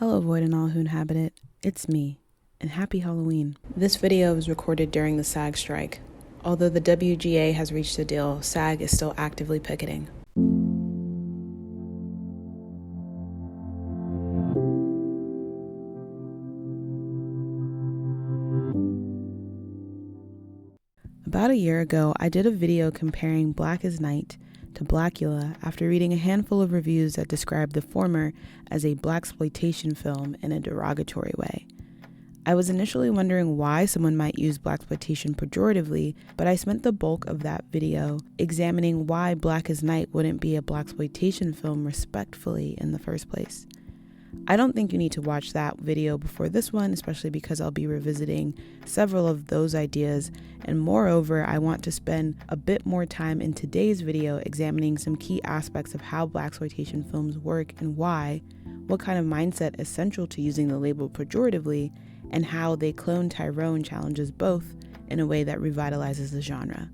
Hello void and all who inhabit it, it's me, and happy Halloween. This video was recorded during the SAG strike. Although the WGA has reached a deal, SAG is still actively picketing. About a year ago, I did a video comparing Black as Night to Blackula after reading a handful of reviews that described the former as a blaxploitation film in a derogatory way. I was initially wondering why someone might use blaxploitation pejoratively, but I spent the bulk of that video examining why Black as Night wouldn't be a blaxploitation film respectfully in the first place. I don't think you need to watch that video before this one, especially because I'll be revisiting several of those ideas, and moreover, I want to spend a bit more time in today's video examining some key aspects of how blaxploitation films work and why, what kind of mindset is central to using the label pejoratively, and how they Cloned Tyrone challenges both in a way that revitalizes the genre.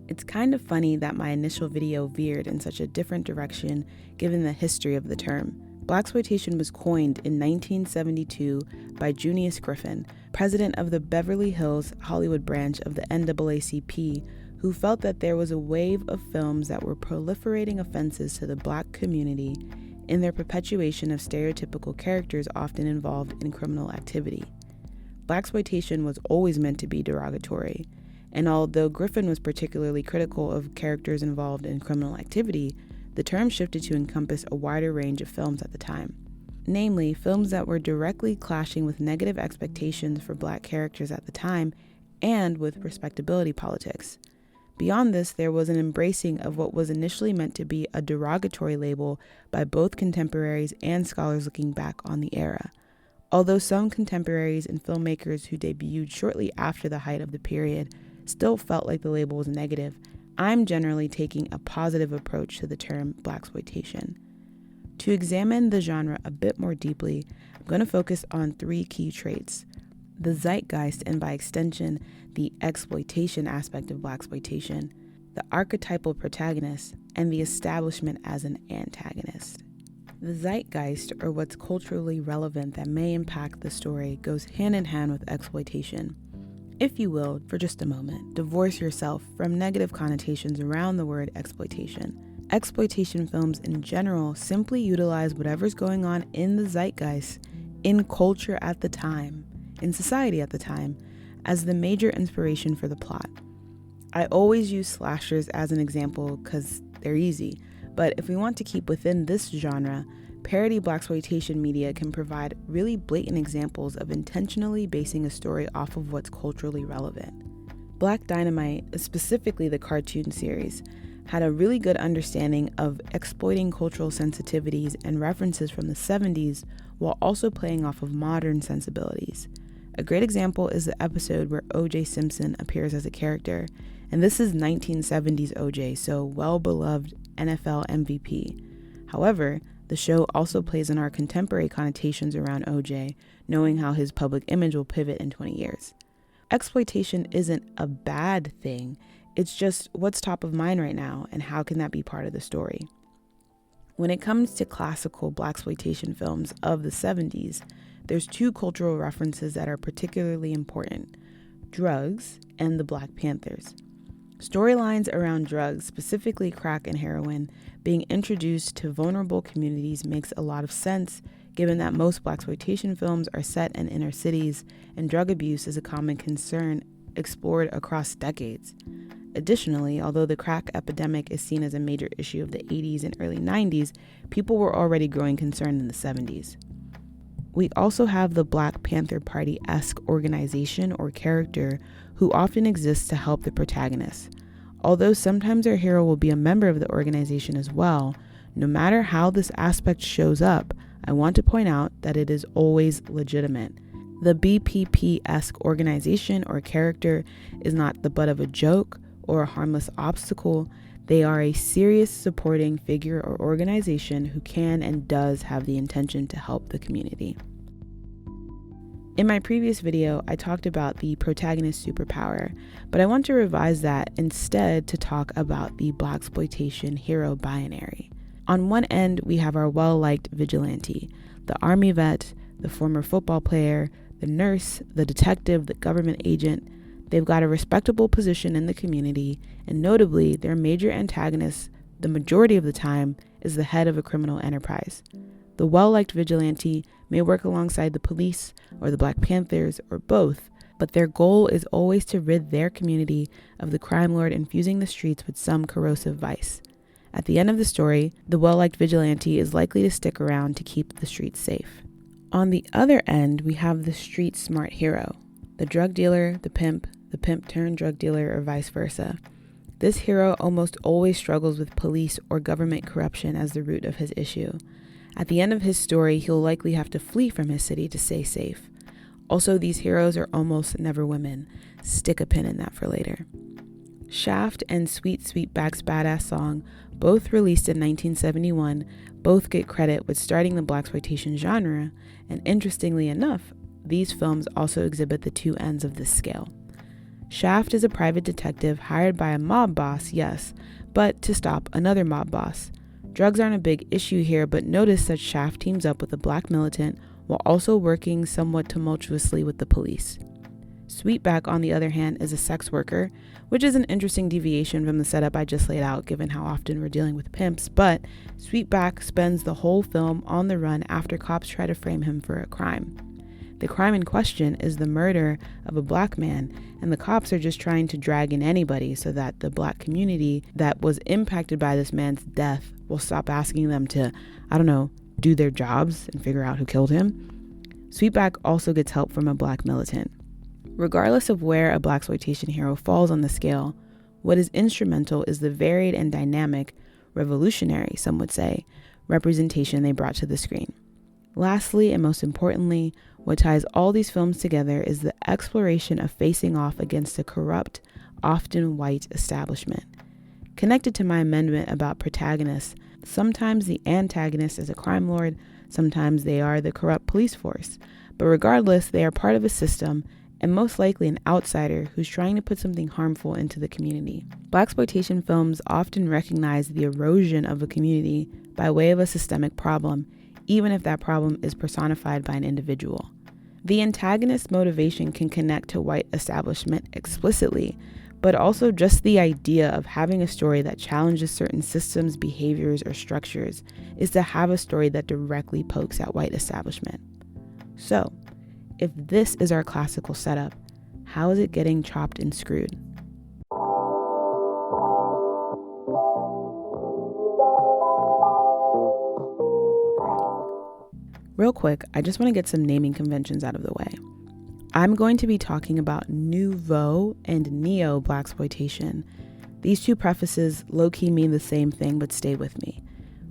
It's kind of funny that my initial video veered in such a different direction given the history of the term. Blaxploitation was coined in 1972 by Junius Griffin, president of the Beverly Hills Hollywood branch of the NAACP, who felt that there was a wave of films that were proliferating offenses to the Black community in their perpetuation of stereotypical characters often involved in criminal activity. Blaxploitation was always meant to be derogatory, and although Griffin was particularly critical of characters involved in criminal activity, the term shifted to encompass a wider range of films at the time. Namely, films that were directly clashing with negative expectations for Black characters at the time and with respectability politics. Beyond this, there was an embracing of what was initially meant to be a derogatory label by both contemporaries and scholars looking back on the era. Although some contemporaries and filmmakers who debuted shortly after the height of the period still felt like the label was negative, I'm generally taking a positive approach to the term blaxploitation. To examine the genre a bit more deeply, I'm going to focus on three key traits: the zeitgeist, and by extension, the exploitation aspect of blaxploitation, the archetypal protagonist, and the establishment as an antagonist. The zeitgeist, or what's culturally relevant that may impact the story, goes hand in hand with exploitation. If you will, for just a moment, divorce yourself from negative connotations around the word exploitation. Exploitation films in general simply utilize whatever's going on in the zeitgeist, in culture at the time, in society at the time, as the major inspiration for the plot. I always use slashers as an example because they're easy, but if we want to keep within this genre, parody blaxploitation media can provide really blatant examples of intentionally basing a story off of what's culturally relevant. Black Dynamite, specifically the cartoon series, had a really good understanding of exploiting cultural sensitivities and references from the 70s while also playing off of modern sensibilities. A great example is the episode where O.J. Simpson appears as a character, and this is 1970s O.J., so well-beloved NFL MVP. However, the show also plays on our contemporary connotations around O.J., knowing how his public image will pivot in 20 years. Exploitation isn't a bad thing, it's just what's top of mind right now, and how can that be part of the story? When it comes to classical blaxploitation films of the 70s, there's two cultural references that are particularly important: drugs and the Black Panthers. Storylines around drugs, specifically crack and heroin, being introduced to vulnerable communities makes a lot of sense, given that most blaxploitation films are set in inner cities, and drug abuse is a common concern explored across decades. Additionally, although the crack epidemic is seen as a major issue of the 80s and early 90s, people were already growing concerned in the 70s. We also have the Black Panther Party-esque organization or character who often exists to help the protagonist. Although sometimes our hero will be a member of the organization as well, no matter how this aspect shows up, I want to point out that it is always legitimate. The BPP-esque organization or character is not the butt of a joke or a harmless obstacle. They are a serious supporting figure or organization who can and does have the intention to help the community. In my previous video, I talked about the protagonist superpower, but I want to revise that instead to talk about the blaxploitation hero binary. On one end, we have our well-liked vigilante, the army vet, the former football player, the nurse, the detective, the government agent. They've got a respectable position in the community, and notably, their major antagonist, the majority of the time, is the head of a criminal enterprise. The well-liked vigilante may work alongside the police or the Black Panthers or both, but their goal is always to rid their community of the crime lord infusing the streets with some corrosive vice. At the end of the story, the well-liked vigilante is likely to stick around to keep the streets safe. On the other end, we have the street-smart hero, the drug dealer, the pimp turned drug dealer, or vice versa. This hero almost always struggles with police or government corruption as the root of his issue. At the end of his story, he'll likely have to flee from his city to stay safe. Also, these heroes are almost never women. Stick a pin in that for later. Shaft and Sweetback's Badass Song, both released in 1971, both get credit with starting the blaxploitation genre, and interestingly enough, these films also exhibit the two ends of this scale. Shaft is a private detective hired by a mob boss, yes, but to stop another mob boss. Drugs aren't a big issue here, but notice that Shaft teams up with a black militant while also working somewhat tumultuously with the police. Sweetback, on the other hand, is a sex worker, which is an interesting deviation from the setup I just laid out given how often we're dealing with pimps, but Sweetback spends the whole film on the run after cops try to frame him for a crime. The crime in question is the murder of a black man, and the cops are just trying to drag in anybody so that the black community that was impacted by this man's death will stop asking them to, do their jobs and figure out who killed him. Sweetback also gets help from a black militant. Regardless of where a blaxploitation hero falls on the scale, what is instrumental is the varied and dynamic, revolutionary, some would say, representation they brought to the screen. Lastly, and most importantly, what ties all these films together is the exploration of facing off against a corrupt, often white establishment. Connected to my amendment about protagonists, sometimes the antagonist is a crime lord, sometimes they are the corrupt police force, but regardless, they are part of a system and most likely an outsider who's trying to put something harmful into the community. Blaxploitation films often recognize the erosion of a community by way of a systemic problem, even if that problem is personified by an individual. The antagonist's motivation can connect to white establishment explicitly, but also just the idea of having a story that challenges certain systems, behaviors, or structures is to have a story that directly pokes at white establishment. So, if this is our classical setup, how is it getting chopped and screwed? Real quick, I just want to get some naming conventions out of the way. I'm going to be talking about nouveaux and neo-blaxploitation. These two prefaces low-key mean the same thing, but stay with me.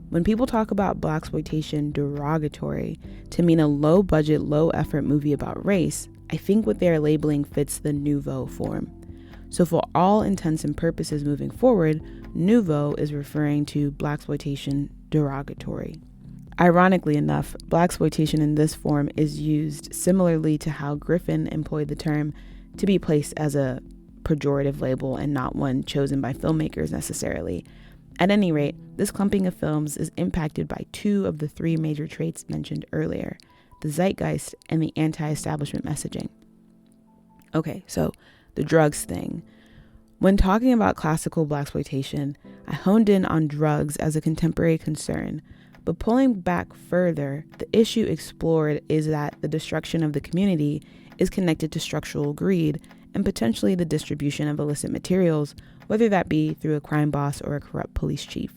When people talk about blaxploitation derogatory to mean a low-budget, low-effort movie about race, I think what they are labeling fits the nouveau form. So for all intents and purposes moving forward, nouveau is referring to blaxploitation derogatory. Ironically enough, blaxploitation in this form is used similarly to how Griffin employed the term to be placed as a pejorative label and not one chosen by filmmakers necessarily. At any rate, this clumping of films is impacted by two of the three major traits mentioned earlier, the zeitgeist and the anti-establishment messaging. Okay, so the drugs thing. When talking about classical blaxploitation, I honed in on drugs as a contemporary concern, but pulling back further, the issue explored is that the destruction of the community is connected to structural greed and potentially the distribution of illicit materials, whether that be through a crime boss or a corrupt police chief.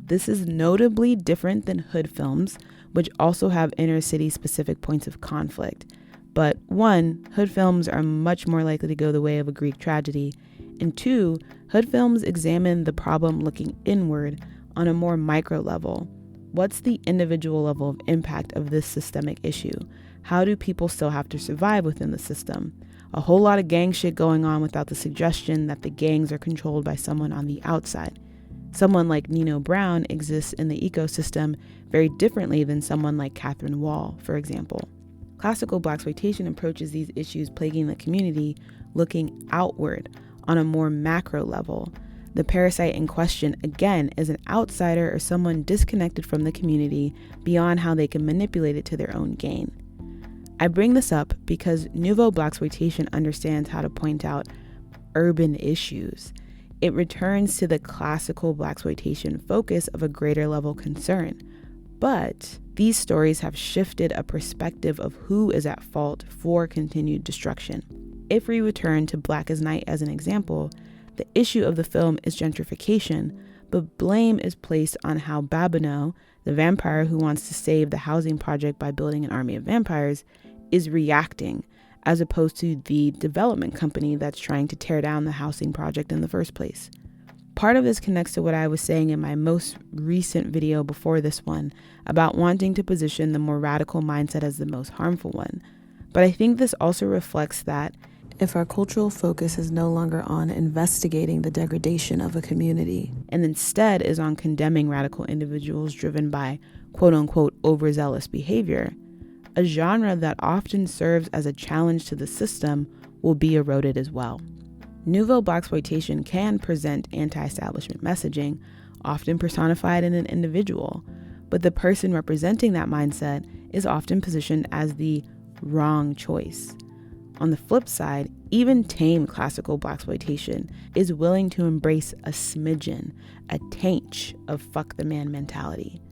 This is notably different than hood films, which also have inner city specific points of conflict. But one, hood films are much more likely to go the way of a Greek tragedy, and two, hood films examine the problem looking inward on a more micro level. What's the individual level of impact of this systemic issue? How do people still have to survive within the system? A whole lot of gang shit going on without the suggestion that the gangs are controlled by someone on the outside. Someone like Nino Brown exists in the ecosystem very differently than someone like Catherine Wall, for example. Classical blaxploitation approaches these issues plaguing the community looking outward on a more macro level. The parasite in question, again, is an outsider or someone disconnected from the community beyond how they can manipulate it to their own gain. I bring this up because nouveau blaxploitation understands how to point out urban issues. It returns to the classical blaxploitation focus of a greater level concern. But these stories have shifted a perspective of who is at fault for continued destruction. If we return to Black as Night as an example, the issue of the film is gentrification, but blame is placed on how Babineau, the vampire who wants to save the housing project by building an army of vampires, is reacting, as opposed to the development company that's trying to tear down the housing project in the first place. Part of this connects to what I was saying in my most recent video before this one about wanting to position the more radical mindset as the most harmful one. But I think this also reflects that if our cultural focus is no longer on investigating the degradation of a community and instead is on condemning radical individuals driven by quote-unquote overzealous behavior, a genre that often serves as a challenge to the system will be eroded as well. Nouveau blaxploitation can present anti-establishment messaging, often personified in an individual, but the person representing that mindset is often positioned as the wrong choice. On the flip side, even tame classical blaxploitation is willing to embrace a smidgen, a taint of fuck the man mentality.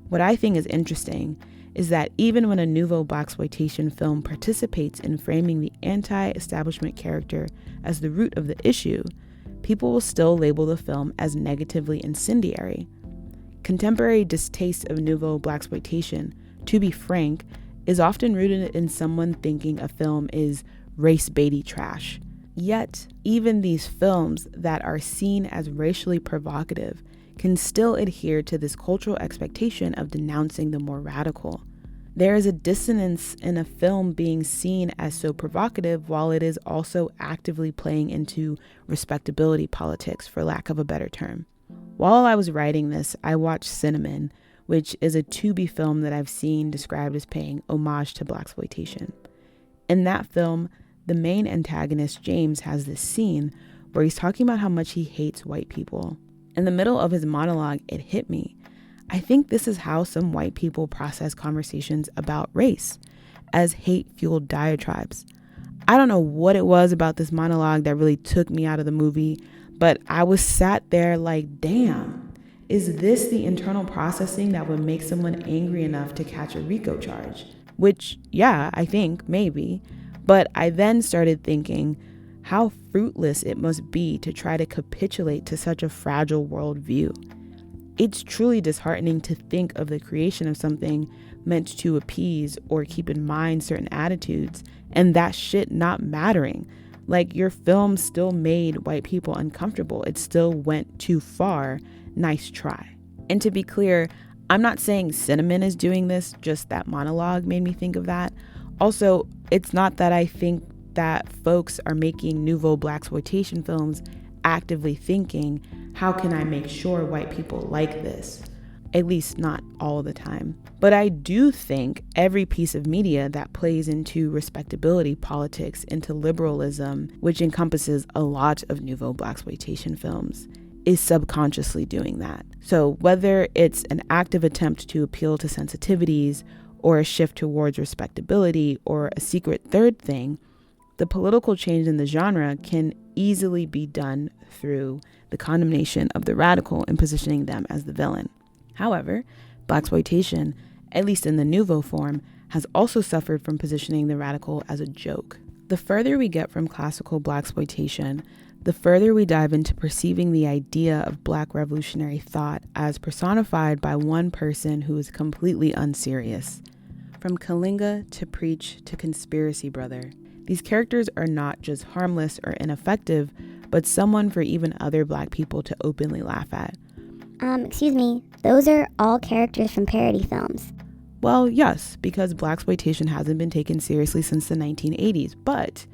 What I think is interesting is that even when a nouveau blaxploitation film participates in framing the anti-establishment character as the root of the issue, people will still label the film as negatively incendiary. Contemporary distaste of nouveau blaxploitation, to be frank, is often rooted in someone thinking a film is race-baity trash. Yet, even these films that are seen as racially provocative can still adhere to this cultural expectation of denouncing the more radical. There is a dissonance in a film being seen as so provocative while it is also actively playing into respectability politics, for lack of a better term. While I was writing this, I watched Cinnamon, which is a Tubi film that I've seen described as paying homage to blaxploitation. In that film, the main antagonist, James, has this scene where he's talking about how much he hates white people. In the middle of his monologue, it hit me. I think this is how some white people process conversations about race, as hate-fueled diatribes. I don't know what it was about this monologue that really took me out of the movie, but I was sat there like, damn, is this the internal processing that would make someone angry enough to catch a RICO charge? Which, yeah, I think, maybe. But I then started thinking how fruitless it must be to try to capitulate to such a fragile worldview. It's truly disheartening to think of the creation of something meant to appease or keep in mind certain attitudes and that shit not mattering. Like, your film still made white people uncomfortable. It still went too far. Nice try. And to be clear, I'm not saying Cinnamon is doing this, just that monologue made me think of that. Also, it's not that I think that folks are making nouveau blaxploitation films actively thinking, how can I make sure white people like this? At least not all the time. But I do think every piece of media that plays into respectability politics, into liberalism, which encompasses a lot of nouveau blaxploitation films, is subconsciously doing that. So whether it's an active attempt to appeal to sensitivities or a shift towards respectability or a secret third thing, the political change in the genre can easily be done through the condemnation of the radical and positioning them as the villain. However, blaxploitation, at least in the nouveau form, has also suffered from positioning the radical as a joke. The further we get from classical blaxploitation, the further we dive into perceiving the idea of Black revolutionary thought as personified by one person who is completely unserious. From Kalinga to Preach to Conspiracy Brother, these characters are not just harmless or ineffective, but someone for even other Black people to openly laugh at. Excuse me, those are all characters from parody films. Well, yes, because blaxploitation hasn't been taken seriously since the 1980s, but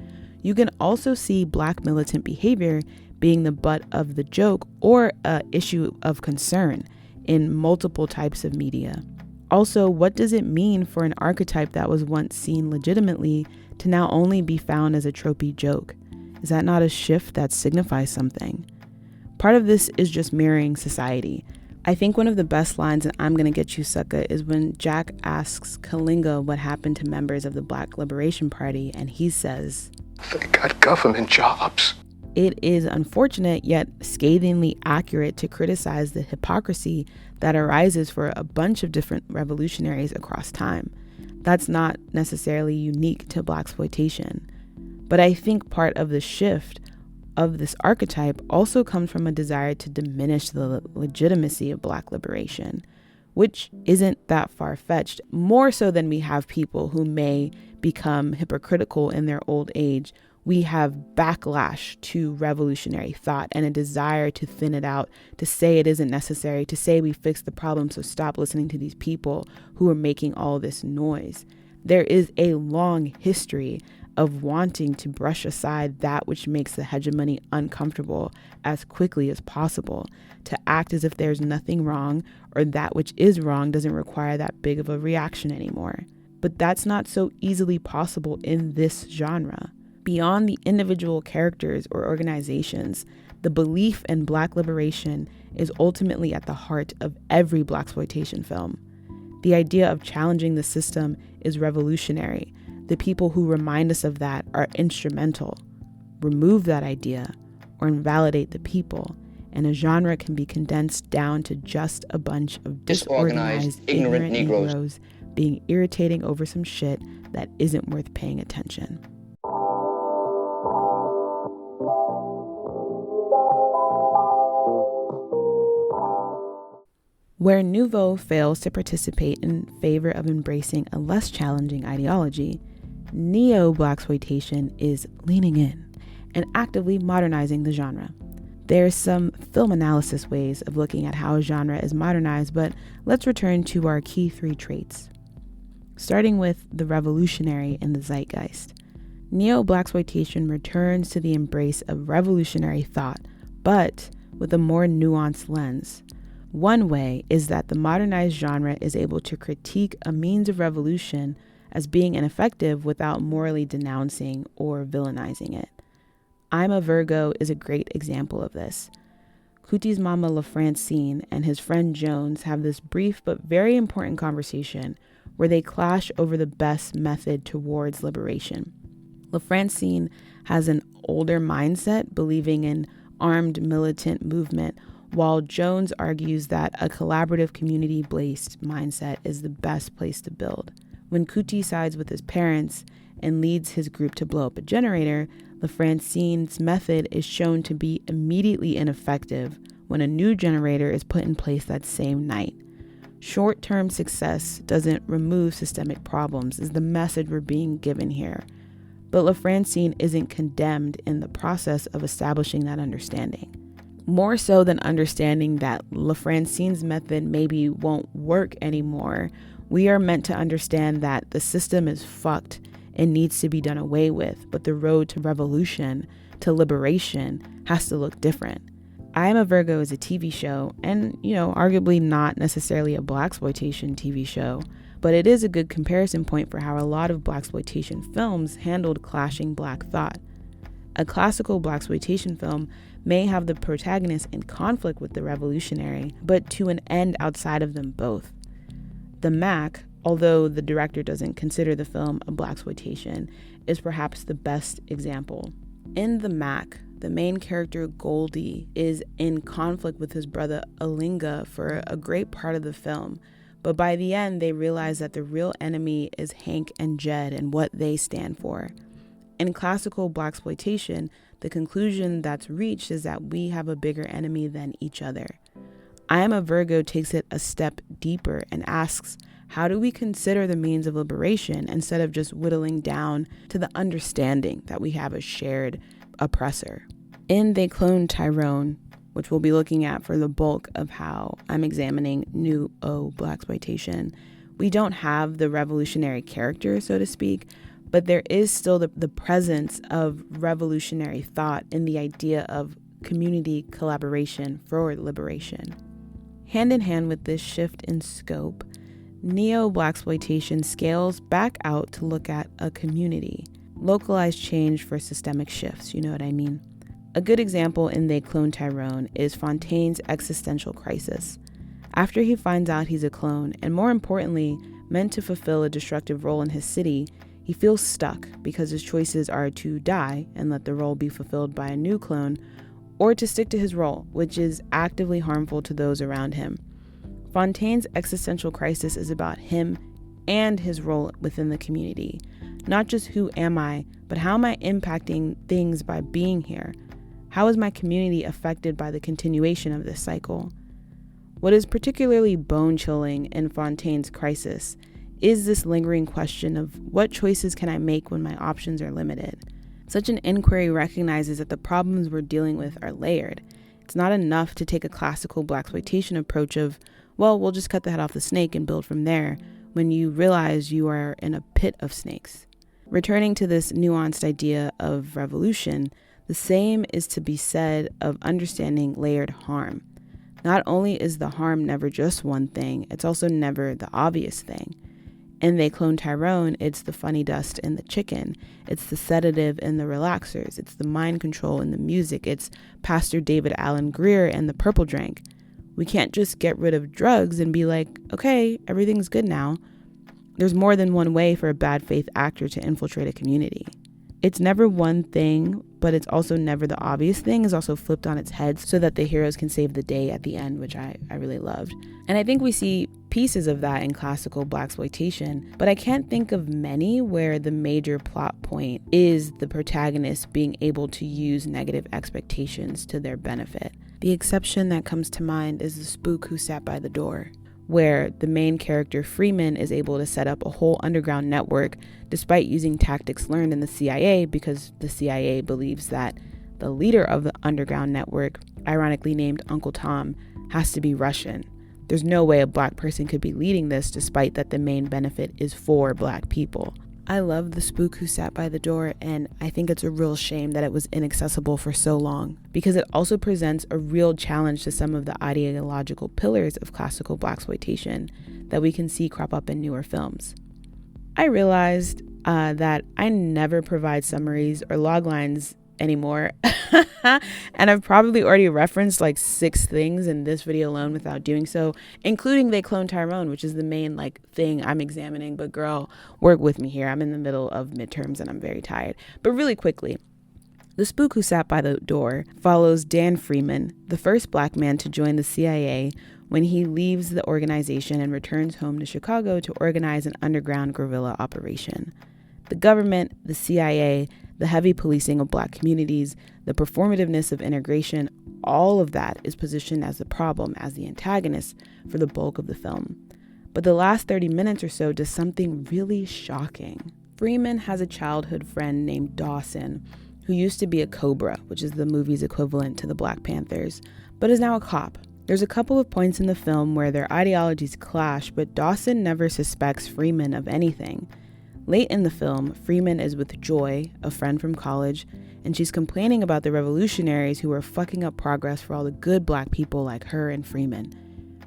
you can also see Black militant behavior being the butt of the joke or an issue of concern in multiple types of media. Also, what does it mean for an archetype that was once seen legitimately to now only be found as a tropey joke? Is that not a shift that signifies something? Part of this is just mirroring society. I think one of the best lines in I'm Gonna Get You Sucka is when Jack asks Kalinga what happened to members of the Black Liberation Party, and he says, "They got government jobs." It is unfortunate yet scathingly accurate to criticize the hypocrisy that arises for a bunch of different revolutionaries across time. That's not necessarily unique to blaxploitation. But I think part of the shift of this archetype also comes from a desire to diminish the legitimacy of Black liberation, which isn't that far-fetched, more so than we have people who may become hypocritical in their old age. We have backlash to revolutionary thought and a desire to thin it out, to say it isn't necessary, to say we fixed the problem, so stop listening to these people who are making all this noise. There is a long history of wanting to brush aside that which makes the hegemony uncomfortable as quickly as possible, to act as if there's nothing wrong or that which is wrong doesn't require that big of a reaction anymore. But that's not so easily possible in this genre. Beyond the individual characters or organizations, the belief in Black liberation is ultimately at the heart of every blaxploitation film. The idea of challenging the system is revolutionary. The people who remind us of that are instrumental. Remove that idea or invalidate the people, and a genre can be condensed down to just a bunch of disorganized, ignorant Negroes being irritating over some shit that isn't worth paying attention. Where nouveau fails to participate in favor of embracing a less challenging ideology, neo-blaxploitation is leaning in and actively modernizing the genre. There's some film analysis ways of looking at how a genre is modernized, but let's return to our key 3 traits. Starting with the revolutionary in the zeitgeist. Neo-blaxploitation returns to the embrace of revolutionary thought, but with a more nuanced lens. One way is that the modernized genre is able to critique a means of revolution as being ineffective without morally denouncing or villainizing it. I'm a Virgo is a great example of this. Kuti's mama LaFrancine and his friend Jones have this brief but very important conversation where they clash over the best method towards liberation. LaFrancine has an older mindset, believing in armed militant movement, while Jones argues that a collaborative community-based mindset is the best place to build. When Kuti sides with his parents and leads his group to blow up a generator, LaFrancine's method is shown to be immediately ineffective when a new generator is put in place that same night. Short-term success doesn't remove systemic problems is the message we're being given here. But LaFrancine isn't condemned in the process of establishing that understanding. More so than understanding that LaFrancine's method maybe won't work anymore, we are meant to understand that the system is fucked and needs to be done away with, but the road to revolution, to liberation, has to look different. I Am a Virgo is a TV show, and, arguably not necessarily a blaxploitation TV show, but it is a good comparison point for how a lot of blaxploitation films handled clashing Black thought. A classical blaxploitation film may have the protagonist in conflict with the revolutionary, but to an end outside of them both. The Mac, although the director doesn't consider the film a blaxploitation, is perhaps the best example. In The Mac, the main character Goldie is in conflict with his brother Alinga for a great part of the film, but by the end they realize that the real enemy is Hank and Jed and what they stand for. In classical blaxploitation, the conclusion that's reached is that we have a bigger enemy than each other. I Am a Virgo takes it a step deeper and asks, how do we consider the means of liberation instead of just whittling down to the understanding that we have a shared oppressor? In They Cloned Tyrone, which we'll be looking at for the bulk of how I'm examining nouveau blaxploitation, we don't have the revolutionary character, so to speak, but there is still the presence of revolutionary thought in the idea of community collaboration for liberation. Hand in hand with this shift in scope, neo-blaxploitation scales back out to look at a community. Localized change for systemic shifts, you know what I mean? A good example in They Cloned Tyrone is Fontaine's existential crisis. After he finds out he's a clone, and more importantly, meant to fulfill a destructive role in his city, he feels stuck because his choices are to die and let the role be fulfilled by a new clone, or to stick to his role, which is actively harmful to those around him. Fontaine's existential crisis is about him and his role within the community. Not just who am I, but how am I impacting things by being here? How is my community affected by the continuation of this cycle? What is particularly bone-chilling in Fontaine's crisis is this lingering question of what choices can I make when my options are limited? Such an inquiry recognizes that the problems we're dealing with are layered. It's not enough to take a classical blaxploitation approach of, well, we'll just cut the head off the snake and build from there, when you realize you are in a pit of snakes. Returning to this nuanced idea of revolution, the same is to be said of understanding layered harm. Not only is the harm never just one thing, it's also never the obvious thing. In They Cloned Tyrone, it's the funny dust in the chicken, it's the sedative in the relaxers, it's the mind control in the music, it's Pastor David Alan Grier and the purple drink. We can't just get rid of drugs and be like, okay, everything's good now. There's more than one way for a bad faith actor to infiltrate a community. It's never one thing, but it's also never the obvious thing is also flipped on its head so that the heroes can save the day at the end, which I really loved. And I think we see pieces of that in classical blaxploitation, but I can't think of many where the major plot point is the protagonist being able to use negative expectations to their benefit. The exception that comes to mind is The Spook Who Sat by the Door, where the main character Freeman is able to set up a whole underground network despite using tactics learned in the CIA, because the CIA believes that the leader of the underground network, ironically named Uncle Tom, has to be Russian. There's no way a black person could be leading this despite that the main benefit is for black people. I love The Spook Who Sat by the Door, and I think it's a real shame that it was inaccessible for so long, because it also presents a real challenge to some of the ideological pillars of classical blaxploitation that we can see crop up in newer films. I realized that I never provide summaries or log lines anymore, and I've probably already referenced like 6 things in this video alone without doing so, including They Cloned Tyrone, which is the main thing I'm examining. But girl, work with me here. I'm in the middle of midterms and I'm very tired. But really quickly, The Spook Who Sat by the Door follows Dan Freeman, the first black man to join the CIA, when he leaves the organization and returns home to Chicago to organize an underground guerrilla operation. The government, the CIA, the heavy policing of black communities, the performativeness of integration, all of that is positioned as the problem, as the antagonist for the bulk of the film. But the last 30 minutes or so does something really shocking. Freeman has a childhood friend named Dawson, who used to be a Cobra, which is the movie's equivalent to the Black Panthers, but is now a cop. There's a couple of points in the film where their ideologies clash, but Dawson never suspects Freeman of anything. Late in the film, Freeman is with Joy, a friend from college, and she's complaining about the revolutionaries who are fucking up progress for all the good black people like her and Freeman.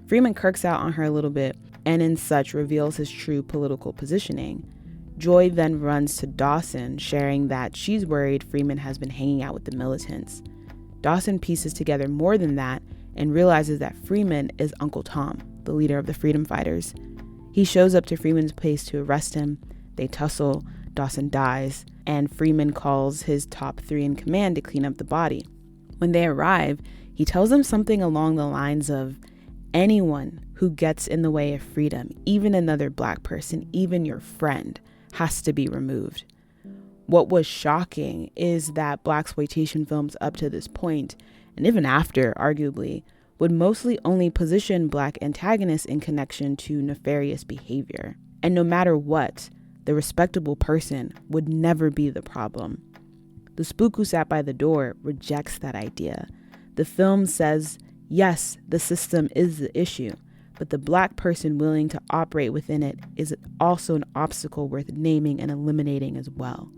Freeman kirks out on her a little bit, and in such reveals his true political positioning. Joy then runs to Dawson, sharing that she's worried Freeman has been hanging out with the militants. Dawson pieces together more than that and realizes that Freeman is Uncle Tom, the leader of the freedom fighters. He shows up to Freeman's place to arrest him. They tussle, Dawson dies, and Freeman calls his top 3 in command to clean up the body. When they arrive, he tells them something along the lines of, anyone who gets in the way of freedom, even another black person, even your friend, has to be removed. What was shocking is that blaxploitation films up to this point, and even after, arguably, would mostly only position black antagonists in connection to nefarious behavior. And no matter what, the respectable person would never be the problem. The Spook Who Sat by the Door rejects that idea. The film says, yes, the system is the issue, but the black person willing to operate within it is also an obstacle worth naming and eliminating as well.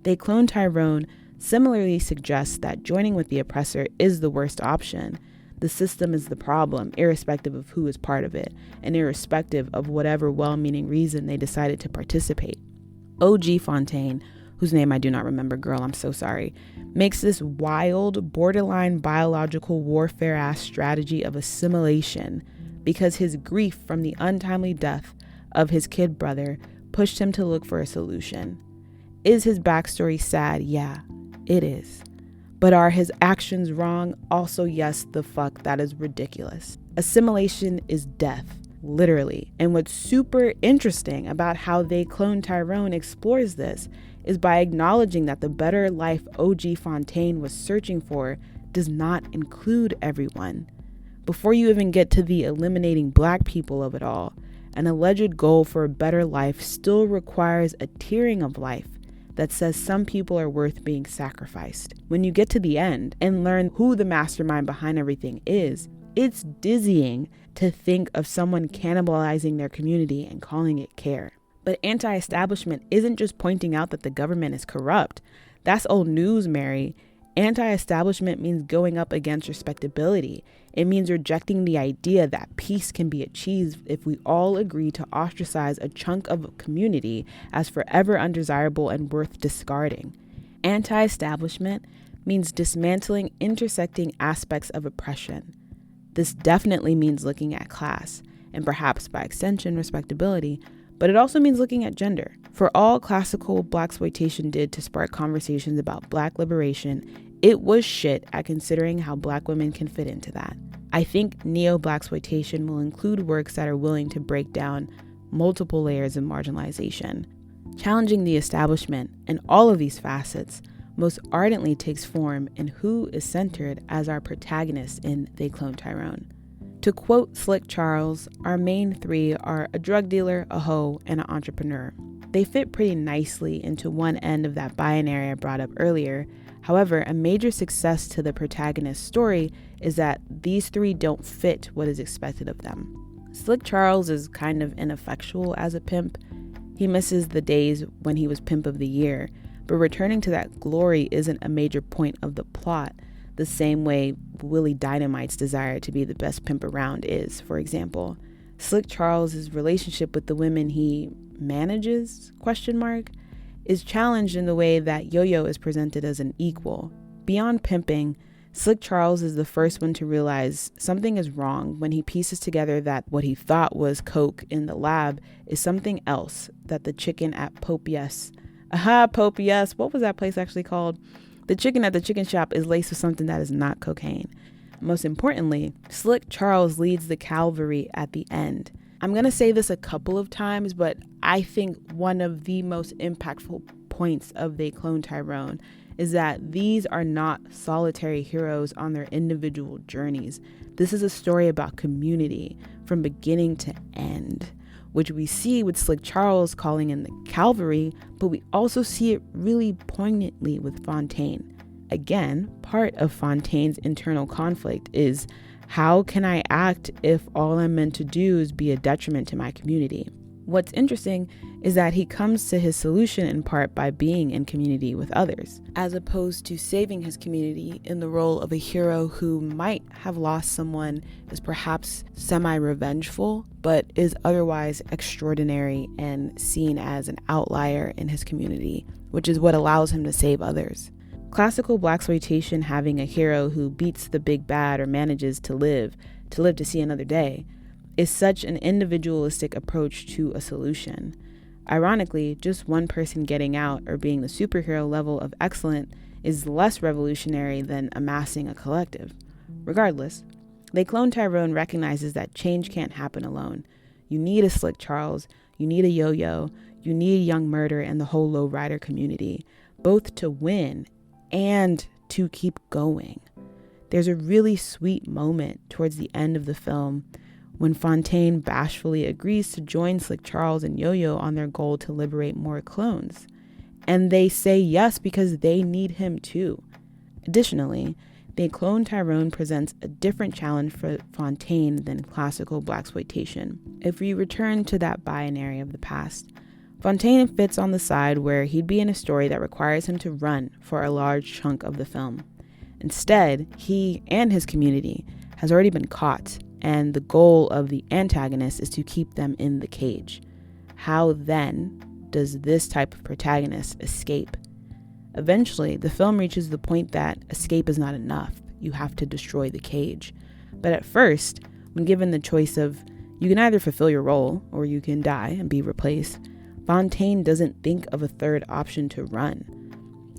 They Cloned Tyrone similarly suggests that joining with the oppressor is the worst option. The system is the problem, irrespective of who is part of it, and irrespective of whatever well-meaning reason they decided to participate. O.G. Fontaine, whose name I do not remember, girl, I'm so sorry, makes this wild, borderline biological warfare-ass strategy of assimilation because his grief from the untimely death of his kid brother pushed him to look for a solution. Is his backstory sad? Yeah, it is. But are his actions wrong? Also, yes, the fuck, that is ridiculous. Assimilation is death, literally. And what's super interesting about how They Cloned Tyrone explores this is by acknowledging that the better life O.G. Fontaine was searching for does not include everyone. Before you even get to the eliminating black people of it all, an alleged goal for a better life still requires a tiering of life that says some people are worth being sacrificed. When you get to the end and learn who the mastermind behind everything is, it's dizzying to think of someone cannibalizing their community and calling it care. But anti-establishment isn't just pointing out that the government is corrupt. That's old news, Mary. Anti-establishment means going up against respectability. It means rejecting the idea that peace can be achieved if we all agree to ostracize a chunk of a community as forever undesirable and worth discarding. Anti-establishment means dismantling intersecting aspects of oppression. This definitely means looking at class, and perhaps by extension respectability, but it also means looking at gender. For all classical blaxploitation did to spark conversations about black liberation, it was shit at considering how black women can fit into that. I think neo-blaxploitation will include works that are willing to break down multiple layers of marginalization. Challenging the establishment and all of these facets most ardently takes form in who is centered as our protagonist in They Cloned Tyrone. To quote Slick Charles, our main three are a drug dealer, a hoe, and an entrepreneur. They fit pretty nicely into one end of that binary I brought up earlier. However, a major success to the protagonist's story is that these three don't fit what is expected of them. Slick Charles is kind of ineffectual as a pimp. He misses the days when he was pimp of the year, but returning to that glory isn't a major point of the plot, the same way Willie Dynamite's desire to be the best pimp around is, for example. Slick Charles's relationship with the women he manages, is challenged in the way that Yo-Yo is presented as an equal. Beyond pimping, Slick Charles is the first one to realize something is wrong when he pieces together that what he thought was coke in the lab is something else, that the chicken at Pope Yes. Pope Yes, what was that place actually called? The chicken at the chicken shop is laced with something that is not cocaine. Most importantly, Slick Charles leads the cavalry at the end. I'm going to say this a couple of times, but I think one of the most impactful points of They Cloned Tyrone is that these are not solitary heroes on their individual journeys. This is a story about community from beginning to end, which we see with Slick Charles calling in the cavalry, but we also see it really poignantly with Fontaine. Again, part of Fontaine's internal conflict is, how can I act if all I'm meant to do is be a detriment to my community? What's interesting is that he comes to his solution in part by being in community with others, as opposed to saving his community in the role of a hero who might have lost someone, is perhaps semi-revengeful, but is otherwise extraordinary and seen as an outlier in his community, which is what allows him to save others. Classical blaxploitation having a hero who beats the big bad or manages to live to see another day is such an individualistic approach to a solution. Ironically, just one person getting out or being the superhero level of excellent is less revolutionary than amassing a collective. Regardless, They Cloned Tyrone recognizes that change can't happen alone. You need a Slick Charles, you need a Yo-Yo, you need a Young Murder and the whole lowrider community, both to win and to keep going. There's a really sweet moment towards the end of the film when Fontaine bashfully agrees to join Slick Charles and Yo-Yo on their goal to liberate more clones. And they say yes because they need him too. Additionally, They Cloned Tyrone presents a different challenge for Fontaine than classical blaxploitation. If we return to that binary of the past, Fontaine fits on the side where he'd be in a story that requires him to run for a large chunk of the film. Instead, he and his community has already been caught, and the goal of the antagonist is to keep them in the cage. How then does this type of protagonist escape? Eventually, the film reaches the point that escape is not enough. You have to destroy the cage. But at first, when given the choice of you can either fulfill your role or you can die and be replaced, Fontaine doesn't think of a third option to run.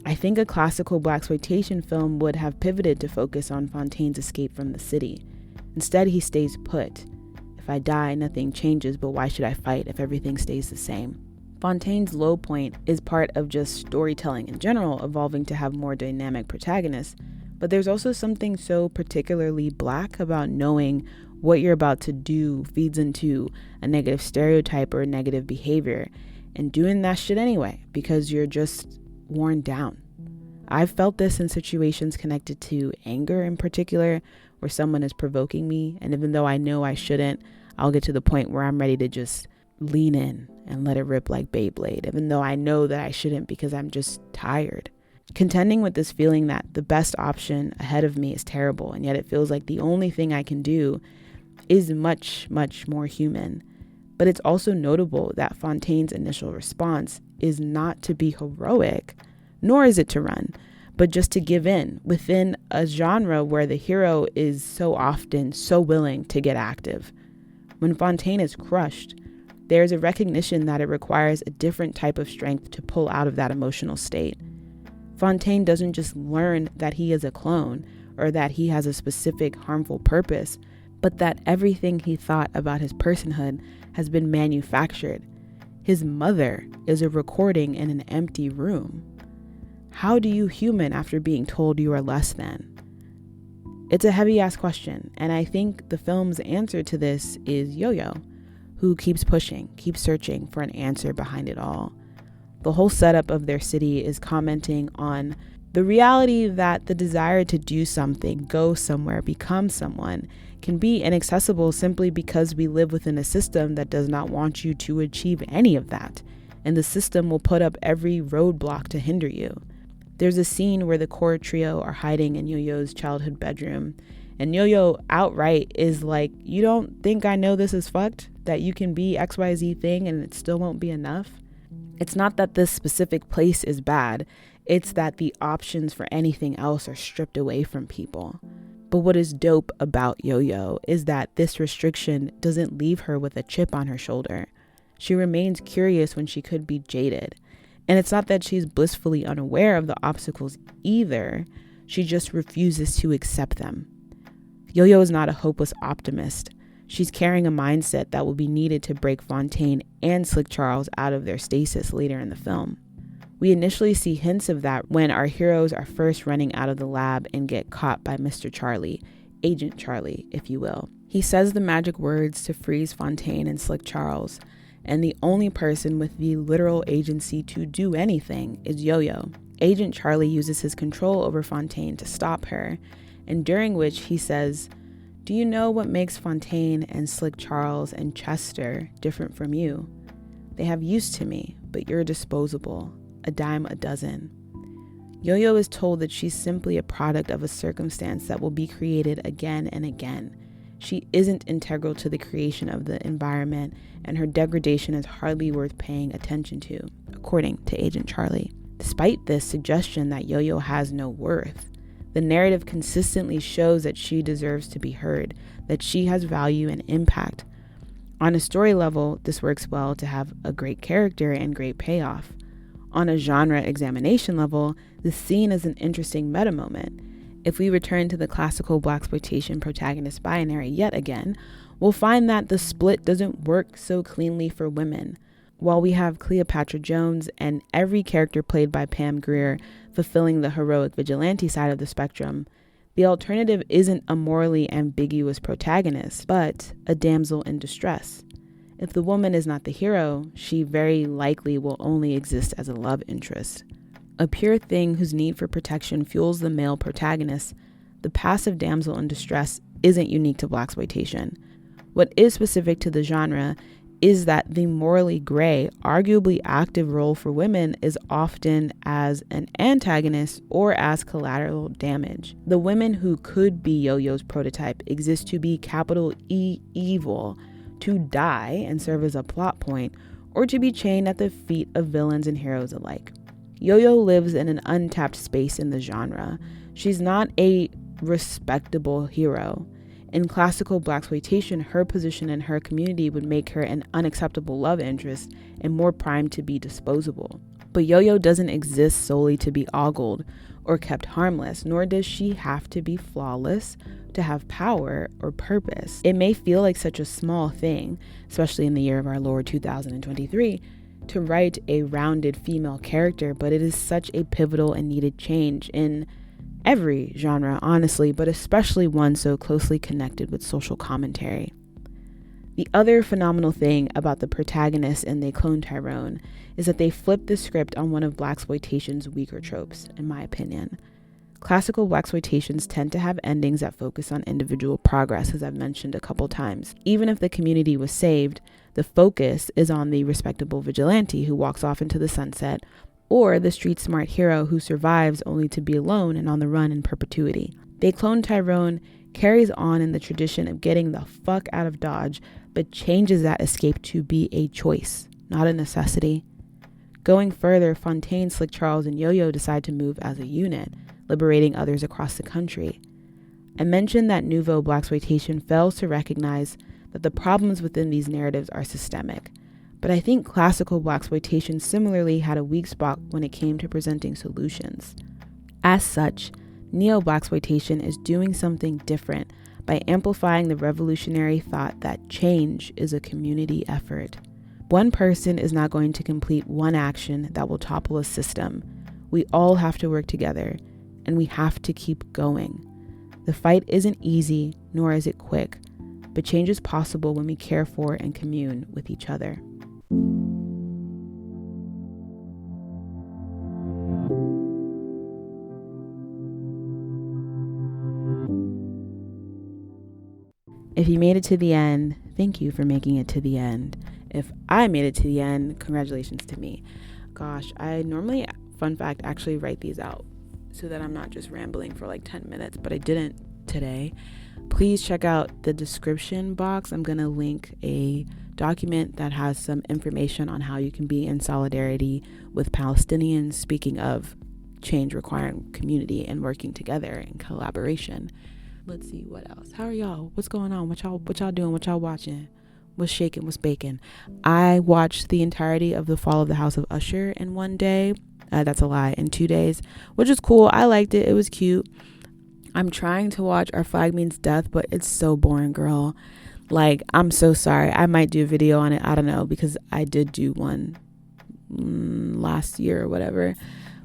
I think a classical blaxploitation film would have pivoted to focus on Fontaine's escape from the city. Instead, he stays put. If I die, nothing changes, but why should I fight if everything stays the same? Fontaine's low point is part of just storytelling in general evolving to have more dynamic protagonists, but there's also something so particularly Black about knowing what you're about to do feeds into a negative stereotype or a negative behavior, and doing that shit anyway because you're just worn down. I've felt this in situations connected to anger in particular, where someone is provoking me, and even though I know I shouldn't, I'll get to the point where I'm ready to just lean in and let it rip like Beyblade, even though I know that I shouldn't because I'm just tired. Contending with this feeling that the best option ahead of me is terrible, and yet it feels like the only thing I can do is much, much more human. But it's also notable that Fontaine's initial response is not to be heroic, nor is it to run, but just to give in within a genre where the hero is so often so willing to get active. When Fontaine is crushed, there's a recognition that it requires a different type of strength to pull out of that emotional state. Fontaine doesn't just learn that he is a clone or that he has a specific harmful purpose, but that everything he thought about his personhood has been manufactured. His mother is a recording in an empty room. How do you human after being told you are less than? It's a heavy-ass question, and I think the film's answer to this is Yo-Yo, who keeps pushing, keeps searching for an answer behind it all. The whole setup of their city is commenting on the reality that the desire to do something, go somewhere, become someone, can be inaccessible simply because we live within a system that does not want you to achieve any of that, and the system will put up every roadblock to hinder you. There's a scene where the core trio are hiding in Yo-Yo's childhood bedroom, and Yo-Yo outright is like, you don't think I know this is fucked? That you can be XYZ thing and it still won't be enough? It's not that this specific place is bad, it's that the options for anything else are stripped away from people. But what is dope about Yo-Yo is that this restriction doesn't leave her with a chip on her shoulder. She remains curious when she could be jaded. And it's not that she's blissfully unaware of the obstacles either, she just refuses to accept them. Yo-Yo is not a hopeless optimist. She's carrying a mindset that will be needed to break Fontaine and Slick Charles out of their stasis later in the film. We initially see hints of that when our heroes are first running out of the lab and get caught by Mr. Charlie, Agent Charlie, if you will. He says the magic words to freeze Fontaine and Slick Charles, and the only person with the literal agency to do anything is Yo-Yo. Agent Charlie uses his control over Fontaine to stop her, and during which he says, "Do you know what makes Fontaine and Slick Charles and Chester different from you? They have use to me, but you're disposable, a dime a dozen." Yo-Yo is told that she's simply a product of a circumstance that will be created again and again. She isn't integral to the creation of the environment, and her degradation is hardly worth paying attention to, according to Agent Charlie. Despite this suggestion that Yo-Yo has no worth, the narrative consistently shows that she deserves to be heard, that she has value and impact. On a story level, this works well to have a great character and great payoff. On a genre examination level, the scene is an interesting meta moment. If we return to the classical blaxploitation protagonist binary yet again, we'll find that the split doesn't work so cleanly for women. While we have Cleopatra Jones and every character played by Pam Grier fulfilling the heroic vigilante side of the spectrum, the alternative isn't a morally ambiguous protagonist, but a damsel in distress. If the woman is not the hero, she very likely will only exist as a love interest. A pure thing whose need for protection fuels the male protagonist, the passive damsel in distress isn't unique to blaxploitation. What is specific to the genre is that the morally gray, arguably active role for women is often as an antagonist or as collateral damage. The women who could be Yo-Yo's prototype exist to be capital E evil, to die and serve as a plot point, or to be chained at the feet of villains and heroes alike. Yo-Yo lives in an untapped space in the genre. She's not a respectable hero. In classical blaxploitation, her position in her community would make her an unacceptable love interest and more primed to be disposable. But Yo-Yo doesn't exist solely to be ogled or kept harmless, nor does she have to be flawless to have power or purpose. It may feel like such a small thing, especially in the year of our Lord 2023, to write a rounded female character, but it is such a pivotal and needed change in every genre, honestly, but especially one so closely connected with social commentary. The other phenomenal thing about the protagonists in the Cloned Tyrone is that they flip the script on one of blaxploitation's weaker tropes, in my opinion. Classical blaxploitations tend to have endings that focus on individual progress, as I've mentioned a couple times. Even if the community was saved, the focus is on the respectable vigilante who walks off into the sunset, or the street-smart hero who survives only to be alone and on the run in perpetuity. The Cloned Tyrone carries on in the tradition of getting the fuck out of Dodge, but changes that escape to be a choice, not a necessity. Going further, Fontaine, Slick Charles, and Yo-Yo decide to move as a unit, liberating others across the country. I mentioned that nouveau blaxploitation fails to recognize that the problems within these narratives are systemic. But I think classical blaxploitation similarly had a weak spot when it came to presenting solutions. As such, neo-blaxploitation is doing something different by amplifying the revolutionary thought that change is a community effort. One person is not going to complete one action that will topple a system. We all have to work together, and we have to keep going. The fight isn't easy, nor is it quick, but change is possible when we care for and commune with each other. If you made it to the end, thank you for making it to the end. If I made it to the end, congratulations to me. Gosh, I normally, fun fact, actually write these out so that I'm not just rambling for like 10 minutes, but I didn't today. Please check out the description box. I'm going to link a document that has some information on how you can be in solidarity with Palestinians, speaking of change requiring community and working together in collaboration. Let's see, what else? How are y'all? What's going on? What y'all doing? What y'all watching? What's shaking? What's baking? I watched the entirety of The Fall of the House of Usher in one day. That's a lie, in 2 days, which is cool. I liked it. It was cute. I'm trying to watch Our Flag Means Death, but it's so boring, girl. Like, I'm so sorry. I might do a video on it. I don't know, because I did do one last year or whatever.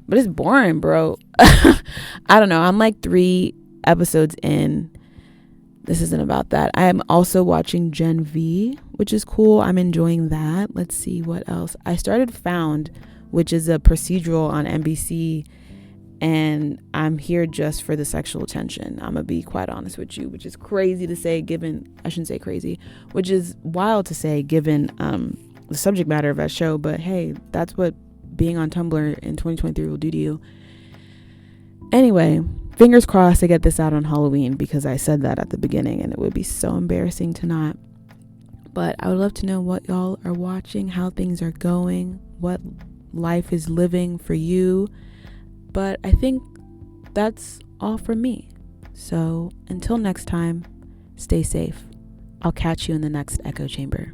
But it's boring, bro. I don't know. I'm like 3 episodes in. This isn't about that. I am also watching Gen V, which is cool. I'm enjoying that. Let's see what else. I started Found, which is a procedural on NBC, and I'm here just for the sexual tension. I'm gonna be quite honest with you, which is crazy to say given, I shouldn't say crazy, which is wild to say given the subject matter of that show, but hey, that's what being on Tumblr in 2023 will do to you. Anyway, fingers crossed I get this out on Halloween, because I said that at the beginning and it would be so embarrassing to not. But I would love to know what y'all are watching, how things are going, what life is living for you. But I think that's all from me. So until next time, stay safe. I'll catch you in the next echo chamber.